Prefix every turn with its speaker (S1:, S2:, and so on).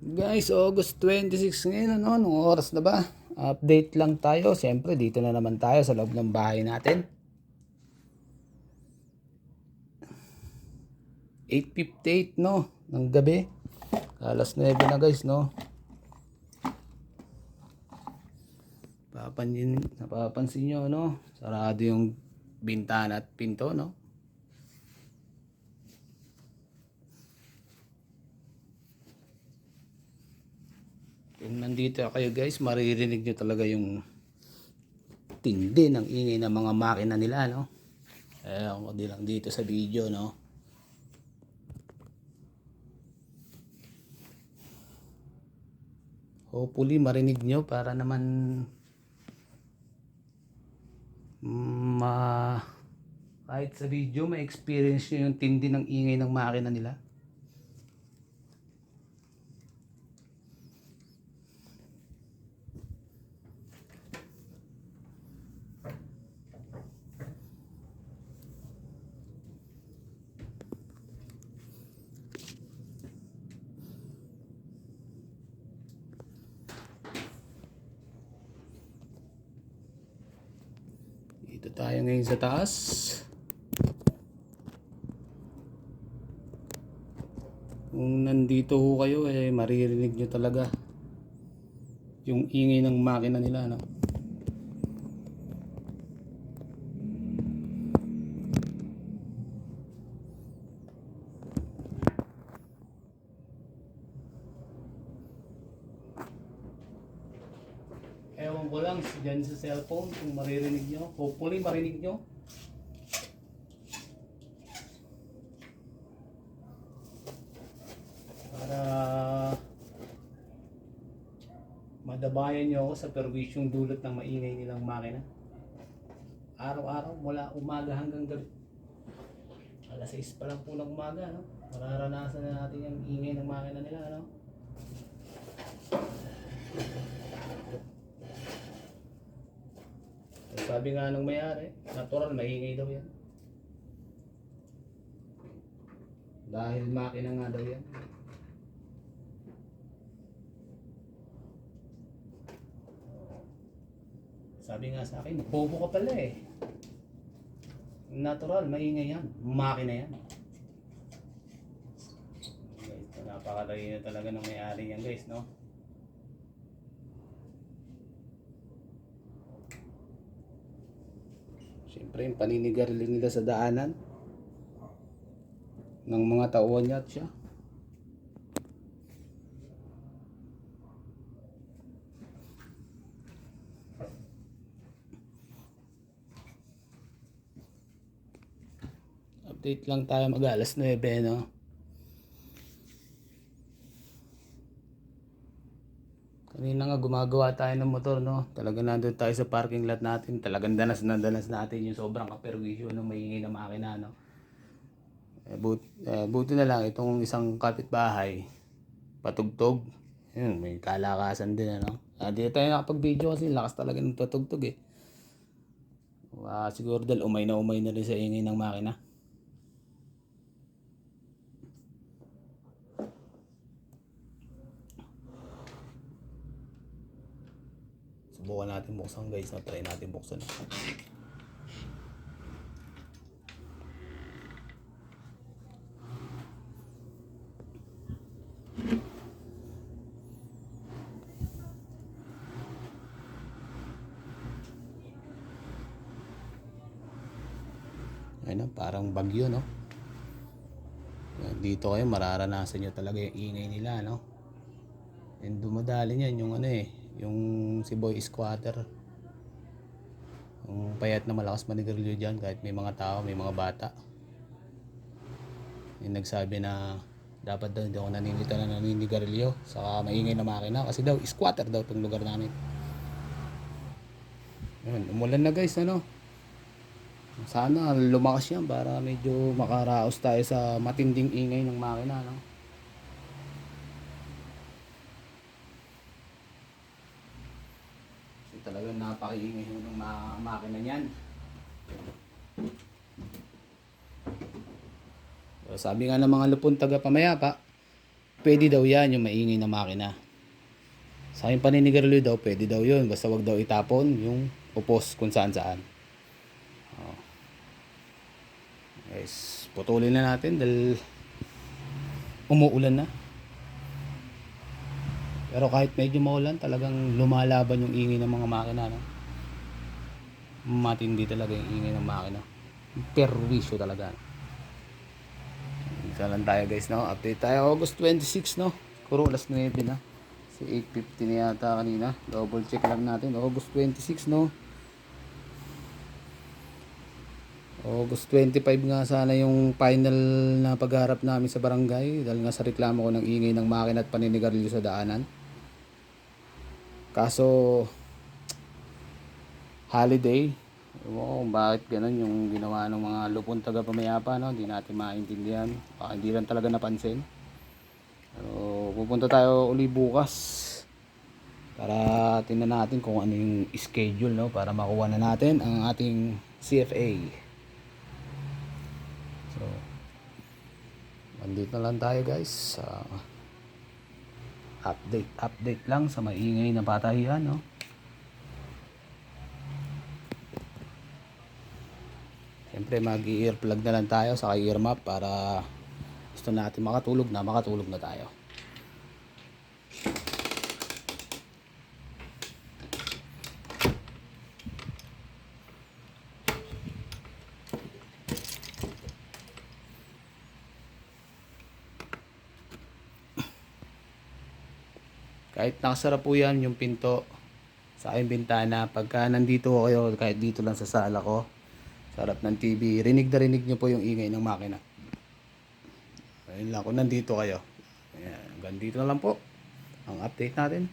S1: Guys, August 26 ngayon, ano? Anong oras na ba? Update lang tayo. Siyempre, dito na naman tayo sa loob ng bahay natin. 8:58, no? Ng gabi. Alas 9 na, guys, no? Napapansin nyo, no? Sarado yung bintana at pinto, no? Kung nandito kayo, guys, maririnig nyo talaga yung tindi ng ingay ng mga makina nila, no? Ako di lang dito sa video, no? Hopefully marinig nyo para naman kahit sa video ma-experience nyo yung tindi ng ingay ng makina nila. Dito tayo ngayon sa taas. Kung nandito ho kayo, maririnig nyo talaga yung ingay ng makina nila, no? Ewan ko lang dyan sa cellphone kung maririnig nyo. Hopefully marinig nyo. Para madabayan nyo ako sa perwisyong dulot ng maingay nilang makina. Araw-araw mula umaga hanggang gabi. Alas 6 pa lang po ng umaga, no? Mararanasan na natin yung ingay ng makina nila, no? Sabi nga nung may-ari, natural maingay daw yan. Dahil makina nga daw yan. Sabi nga sa akin, bobo ka pala eh. Natural, maingay yan. Makina yan. Guys, napakalaki na talaga ng may-ari yan, guys, no? Siyempre, yung paninigarilyo nila sa daanan ng mga tauhan niya at siya. Update lang tayo mag-alas 9, no? Kanina nga gumagawa tayo ng motor, no? Talagang nandun tayo sa parking lot natin. Talagang danas na danas natin yung sobrang kaperwisyo ng maingay na makina, no? Buti na lang itong isang kapitbahay patugtog. Yun, may kalakasan din, ano? Di tayo nakapag-video kasi lakas talaga ng tutugtog eh. Siguro dahil umay na rin sa ingay ng makina. Subukan natin buksan, guys. Try natin buksan. Ayun, parang bagyo, no? Dito kayo mararanasan nyo talaga yung ingay nila, no? And dumadali niyan yung ano yung si Boy Squatter. Yung payat na malakas manigarilyo dyan kahit may mga tao, may mga bata. Yung nagsabi na dapat daw hindi ako naninigarilyo sa maingay na makina kasi daw squatter daw itong lugar namin. Ayun, umulan na, guys, ano? Sana lumakas yan para medyo makaraos tayo sa matinding ingay ng makina, no? Kasi talagang napakaingay ng makina niyan. Sabi nga ng mga lupon taga Pamayapa, pwede daw yan yung maingay na makina. Sa aking paninigarilyo daw, pwede daw yun. Basta wag daw itapon yung upos kung saan saan. Oh. Guys, putulin na natin dahil umuulan na. Pero kahit medyo maulan, talagang lumalaban yung ingay ng mga makina. No? Matindi talaga yung ingay ng makina. Perwisyo talaga. Isa lang tayo guys, no? Update tayo August 26, no? Kuro alas 9 na. Si 8:50 na yata kanina. Double check lang natin. August 26, no? August 25 nga sana yung final na pagharap namin sa barangay dahil nga sa reklamo ko ng ingay ng makina at paninigarilyo sa daanan. Kaso holiday, ewan ko bakit ganun yung ginawa ng mga lupon taga pamayapa, no? Hindi natin maintindihan. Hindi lang talaga napansin. So, pupunta tayo uli bukas para tingnan natin kung ano yung schedule, no? Para makuha na natin ang ating CFA. So, andito na lang tayo guys. Update lang sa maingay na batayan, no? Siyempre mag-earplug na lang tayo sa earmuff para gusto natin makatulog na tayo. Kahit nakasara po yan yung pinto sa aking bintana, pagka nandito kayo, kahit dito lang sa sala ko, sa harap ng TV, rinig na rinig nyo po yung ingay ng makina. Ayun lang, kung nandito kayo. Ayan, hanggang dito na lang po ang update natin.